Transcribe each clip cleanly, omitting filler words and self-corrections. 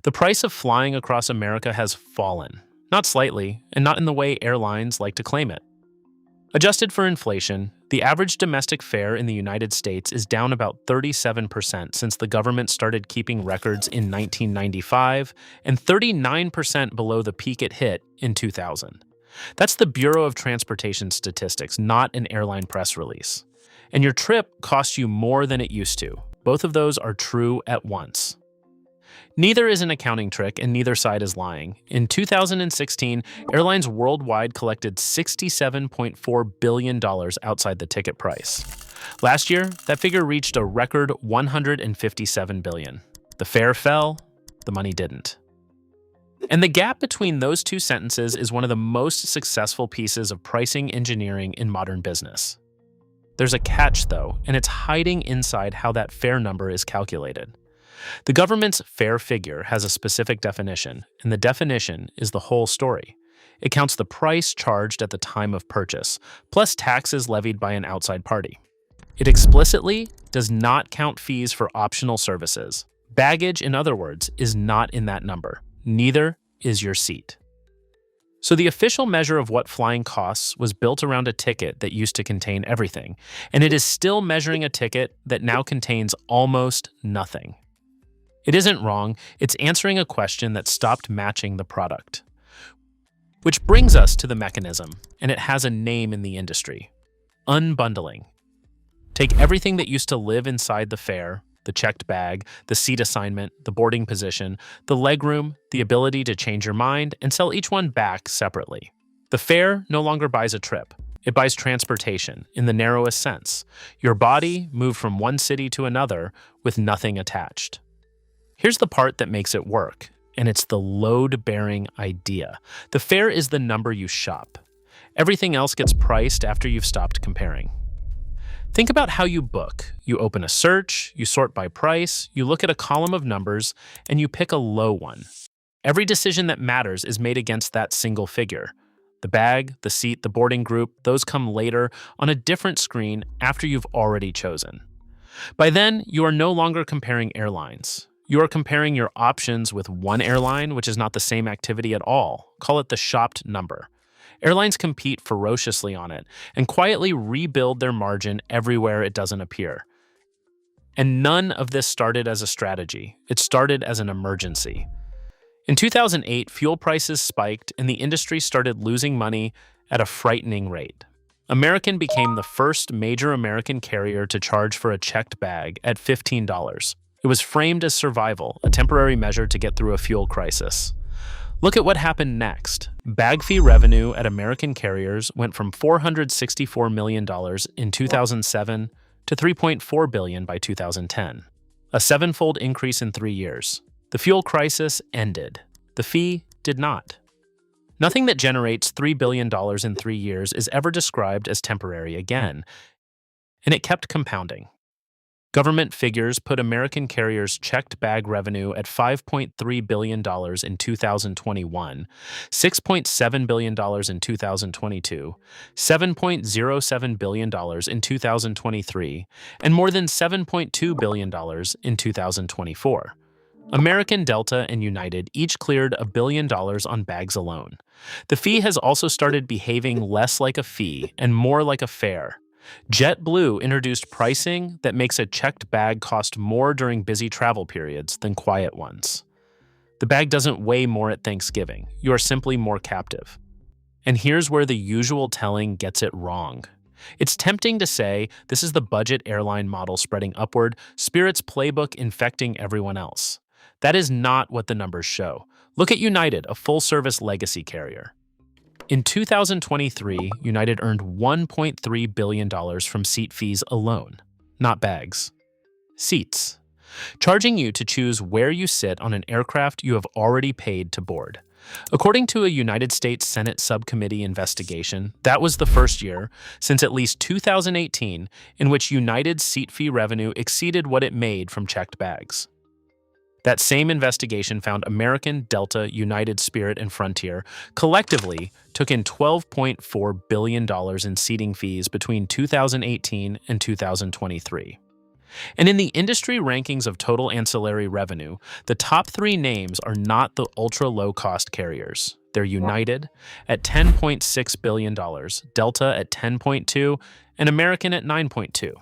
The price of flying across America has fallen, not slightly, and not in the way airlines like to claim it. Adjusted for inflation, the average domestic fare in the United States is down about 37% since the government started keeping records in 1995 and 39% below the peak it hit in 2000. That's the Bureau of Transportation Statistics, not an airline press release. And your trip costs you more than it used to. Both of those are true at once. Neither is an accounting trick, and neither side is lying. In 2016, airlines worldwide collected $67.4 billion outside the ticket price. Last year, that figure reached a record $157 billion. The fare fell, the money didn't. And the gap between those two sentences is one of the most successful pieces of pricing engineering in modern business. There's a catch, though, and it's hiding inside how that fare number is calculated. The government's fare figure has a specific definition, and the definition is the whole story. It counts the price charged at the time of purchase, plus taxes levied by an outside party. It explicitly does not count fees for optional services. Baggage, in other words, is not in that number. Neither is your seat. So the official measure of what flying costs was built around a ticket that used to contain everything, and it is still measuring a ticket that now contains almost nothing. It isn't wrong, it's answering a question that stopped matching the product. Which brings us to the mechanism, and it has a name in the industry: unbundling. Take everything that used to live inside the fare, the checked bag, the seat assignment, the boarding position, the legroom, the ability to change your mind, and sell each one back separately. The fare no longer buys a trip. It buys transportation, in the narrowest sense. Your body moved from one city to another with nothing attached. Here's the part that makes it work, and it's the load-bearing idea. The fare is the number you shop. Everything else gets priced after you've stopped comparing. Think about how you book. You open a search, you sort by price, you look at a column of numbers, and you pick a low one. Every decision that matters is made against that single figure. The bag, the seat, the boarding group, those come later on a different screen after you've already chosen. By then, you are no longer comparing airlines. You are comparing your options with one airline, which is not the same activity at all. Call it the shopped number. Airlines compete ferociously on it and quietly rebuild their margin everywhere it doesn't appear. And none of this started as a strategy. It started as an emergency. In 2008, fuel prices spiked and the industry started losing money at a frightening rate. American became the first major American carrier to charge for a checked bag at $15. It was framed as survival, a temporary measure to get through a fuel crisis. Look at what happened next. Bag fee revenue at American carriers went from $464 million in 2007 to $3.4 billion by 2010, a seven-fold increase in 3 years. The fuel crisis ended. The fee did not. Nothing that generates $3 billion in 3 years is ever described as temporary again, and it kept compounding. Government figures put American carriers' checked bag revenue at $5.3 billion in 2021, $6.7 billion in 2022, $7.07 billion in 2023, and more than $7.2 billion in 2024. American, Delta, and United each cleared $1 billion on bags alone. The fee has also started behaving less like a fee and more like a fare. JetBlue introduced pricing that makes a checked bag cost more during busy travel periods than quiet ones. The bag doesn't weigh more at Thanksgiving. You are simply more captive. And here's where the usual telling gets it wrong. It's tempting to say this is the budget airline model spreading upward, Spirit's playbook infecting everyone else. That is not what the numbers show. Look at United, a full-service legacy carrier. In 2023, United earned $1.3 billion from seat fees alone, not bags. Seats. Charging you to choose where you sit on an aircraft you have already paid to board. According to a United States Senate subcommittee investigation, that was the first year, since at least 2018, in which United's seat fee revenue exceeded what it made from checked bags. That same investigation found American, Delta, United, Spirit, and Frontier collectively took in $12.4 billion in seating fees between 2018 and 2023. And in the industry rankings of total ancillary revenue, the top three names are not the ultra-low-cost carriers. They're United at $10.6 billion, Delta at $10.2, and American at $9.2.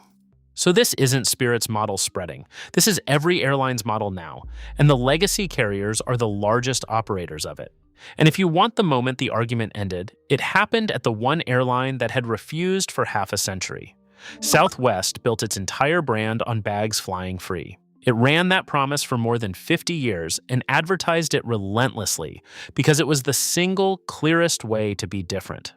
So this isn't Spirit's model spreading. This is every airline's model now, and the legacy carriers are the largest operators of it. And if you want the moment the argument ended, it happened at the one airline that had refused for half a century. Southwest built its entire brand on bags flying free. It ran that promise for more than 50 years and advertised it relentlessly because it was the single clearest way to be different.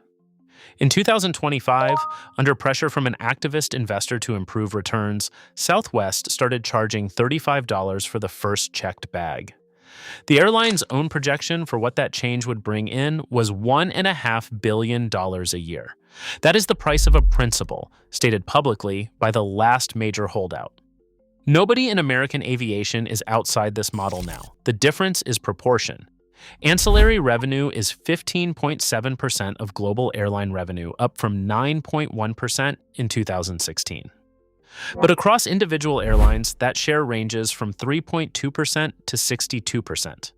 In 2025, under pressure from an activist investor to improve returns, Southwest started charging $35 for the first checked bag. The airline's own projection for what that change would bring in was $1.5 billion a year. That is the price of a principal, stated publicly by the last major holdout. Nobody in American aviation is outside this model now. The difference is proportion. Ancillary revenue is 15.7% of global airline revenue, up from 9.1% in 2016. But across individual airlines, that share ranges from 3.2% to 62%.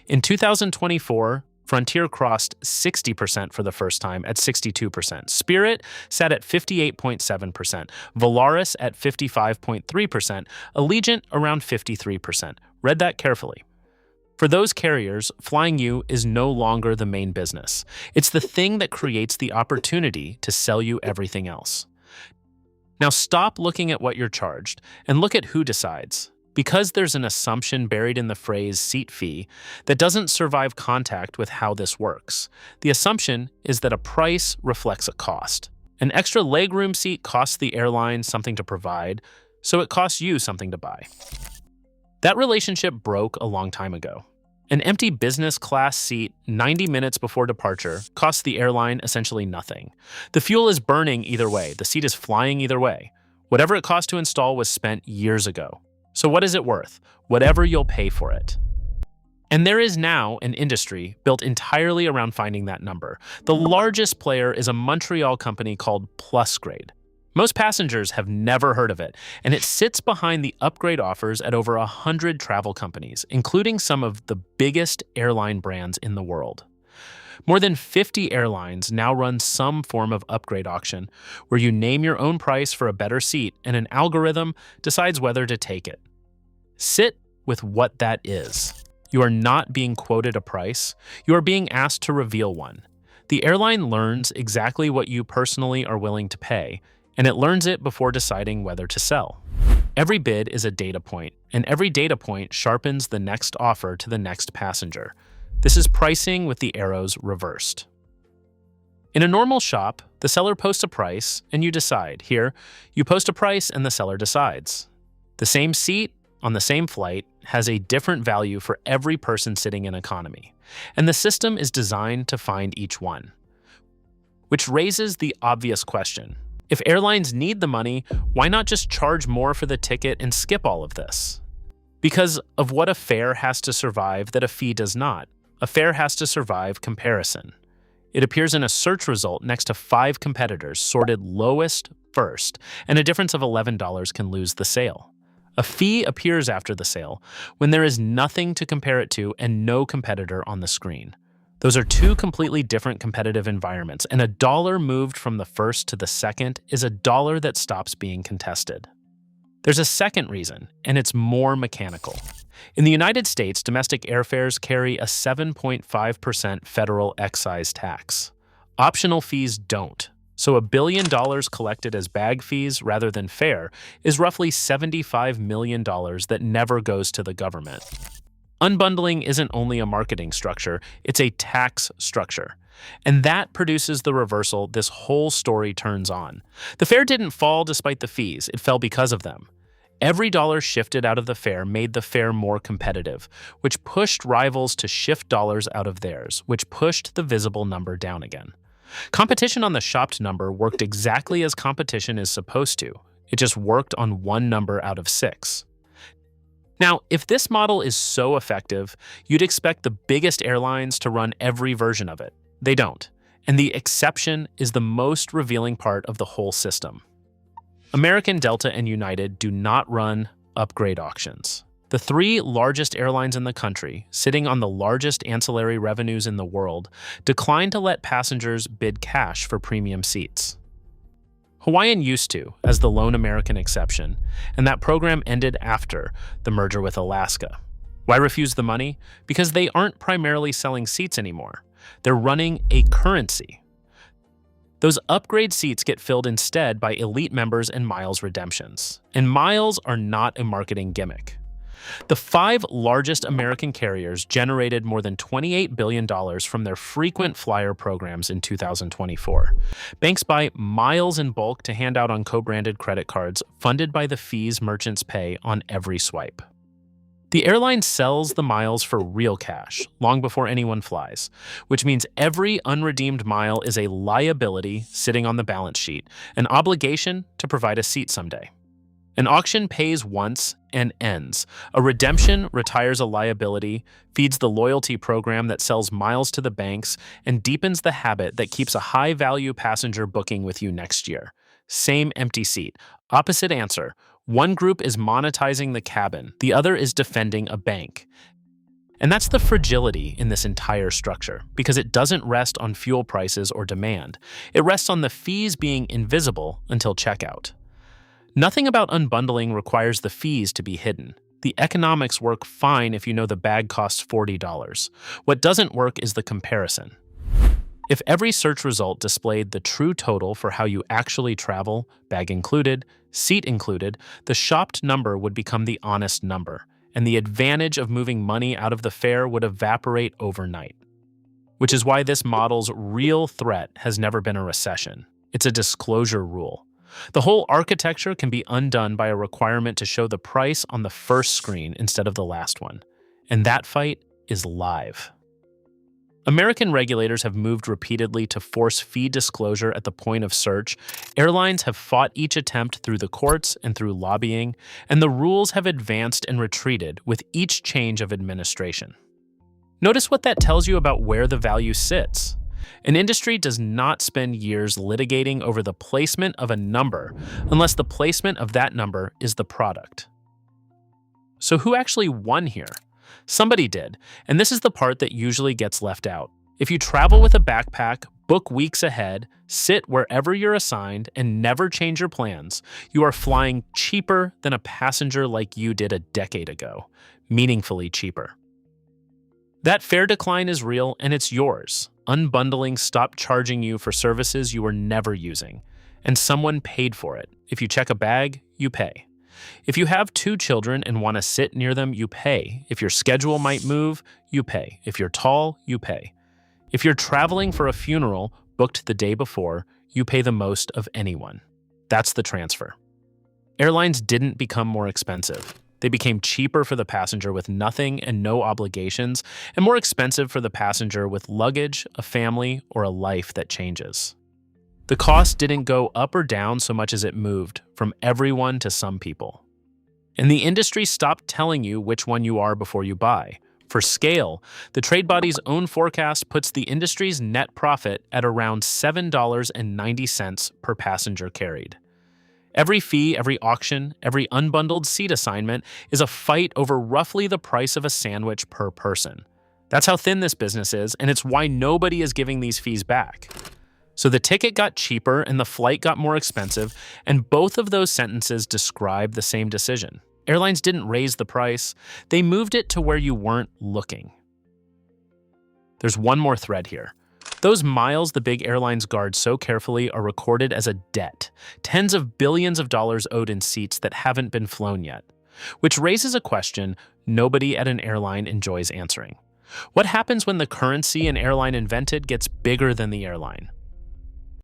In 2024, Frontier crossed 60% for the first time at 62%. Spirit sat at 58.7%, Volaris at 55.3%, Allegiant around 53%. Read that carefully. For those carriers, flying you is no longer the main business. It's the thing that creates the opportunity to sell you everything else. Now stop looking at what you're charged and look at who decides. Because there's an assumption buried in the phrase seat fee that doesn't survive contact with how this works. The assumption is that a price reflects a cost. An extra legroom seat costs the airline something to provide, so it costs you something to buy. That relationship broke a long time ago. An empty business class seat 90 minutes before departure costs the airline essentially nothing. The fuel is burning either way. The seat is flying either way. Whatever it cost to install was spent years ago. So what is it worth? Whatever you'll pay for it. And there is now an industry built entirely around finding that number. The largest player is a Montreal company called Plusgrade. Most passengers have never heard of it, and it sits behind the upgrade offers at over 100 travel companies, including some of the biggest airline brands in the world. More than 50 airlines now run some form of upgrade auction, where you name your own price for a better seat and an algorithm decides whether to take it. Sit with what that is. You are not being quoted a price, you are being asked to reveal one. The airline learns exactly what you personally are willing to pay, and it learns it before deciding whether to sell. Every bid is a data point, and every data point sharpens the next offer to the next passenger. This is pricing with the arrows reversed. In a normal shop, the seller posts a price, and you decide. Here, you post a price and the seller decides. The same seat on the same flight has a different value for every person sitting in economy, and the system is designed to find each one. Which raises the obvious question. If airlines need the money, why not just charge more for the ticket and skip all of this? Because of what a fare has to survive that a fee does not. A fare has to survive comparison. It appears in a search result next to 5 competitors sorted lowest first, and a difference of $11 can lose the sale. A fee appears after the sale when there is nothing to compare it to and no competitor on the screen. Those are two completely different competitive environments, and a dollar moved from the first to the second is a dollar that stops being contested. There's a second reason, and it's more mechanical. In the United States, domestic airfares carry a 7.5% federal excise tax. Optional fees don't. So $1 billion collected as bag fees rather than fare is roughly $75 million that never goes to the government. Unbundling isn't only a marketing structure, it's a tax structure. And that produces the reversal this whole story turns on. The fare didn't fall despite the fees, it fell because of them. Every dollar shifted out of the fare made the fare more competitive, which pushed rivals to shift dollars out of theirs, which pushed the visible number down again. Competition on the shopped number worked exactly as competition is supposed to. It just worked on one number out of 6. Now, if this model is so effective, you'd expect the biggest airlines to run every version of it. They don't. And the exception is the most revealing part of the whole system. American, Delta, and United do not run upgrade auctions. The three largest airlines in the country, sitting on the largest ancillary revenues in the world, decline to let passengers bid cash for premium seats. Hawaiian used to, as the lone American exception, and that program ended after the merger with Alaska. Why refuse the money? Because they aren't primarily selling seats anymore. They're running a currency. Those upgrade seats get filled instead by elite members and miles redemptions. And miles are not a marketing gimmick. The five largest American carriers generated more than $28 billion from their frequent flyer programs in 2024. Banks buy miles in bulk to hand out on co-branded credit cards funded by the fees merchants pay on every swipe. The airline sells the miles for real cash long before anyone flies, which means every unredeemed mile is a liability sitting on the balance sheet, an obligation to provide a seat someday. An auction pays once and ends. A redemption retires a liability, feeds the loyalty program that sells miles to the banks, and deepens the habit that keeps a high-value passenger booking with you next year. Same empty seat. Opposite answer. One group is monetizing the cabin, the other is defending a bank. And that's the fragility in this entire structure, because it doesn't rest on fuel prices or demand. It rests on the fees being invisible until checkout. Nothing about unbundling requires the fees to be hidden. The economics work fine if you know the bag costs $40. What doesn't work is the comparison. If every search result displayed the true total for how you actually travel, bag included, seat included, the shopped number would become the honest number, and the advantage of moving money out of the fare would evaporate overnight. Which is why this model's real threat has never been a recession. It's a disclosure rule. The whole architecture can be undone by a requirement to show the price on the first screen instead of the last one. And that fight is live. American regulators have moved repeatedly to force fee disclosure at the point of search. Airlines have fought each attempt through the courts and through lobbying, and the rules have advanced and retreated with each change of administration. Notice what that tells you about where the value sits. An industry does not spend years litigating over the placement of a number unless the placement of that number is the product. So who actually won here? Somebody did, and this is the part that usually gets left out. If you travel with a backpack, book weeks ahead, sit wherever you're assigned, and never change your plans, you are flying cheaper than a passenger like you did a decade ago, meaningfully cheaper. That fare decline is real, and it's yours. Unbundling stopped charging you for services you were never using, and someone paid for it. If you check a bag, you pay. If you have 2 children and want to sit near them, you pay. If your schedule might move, you pay. If you're tall, you pay. If you're traveling for a funeral booked the day before, you pay the most of anyone. That's the transfer. Airlines didn't become more expensive. They became cheaper for the passenger with nothing and no obligations, and more expensive for the passenger with luggage, a family, or a life that changes. The cost didn't go up or down so much as it moved from everyone to some people. And the industry stopped telling you which one you are before you buy. For scale, the trade body's own forecast puts the industry's net profit at around $7.90 per passenger carried. Every fee, every auction, every unbundled seat assignment is a fight over roughly the price of a sandwich per person. That's how thin this business is, and it's why nobody is giving these fees back. So the ticket got cheaper and the flight got more expensive, and both of those sentences describe the same decision. Airlines didn't raise the price, they moved it to where you weren't looking. There's one more thread here. Those miles the big airlines guard so carefully are recorded as a debt, tens of billions of dollars owed in seats that haven't been flown yet, which raises a question nobody at an airline enjoys answering. What happens when the currency an airline invented gets bigger than the airline?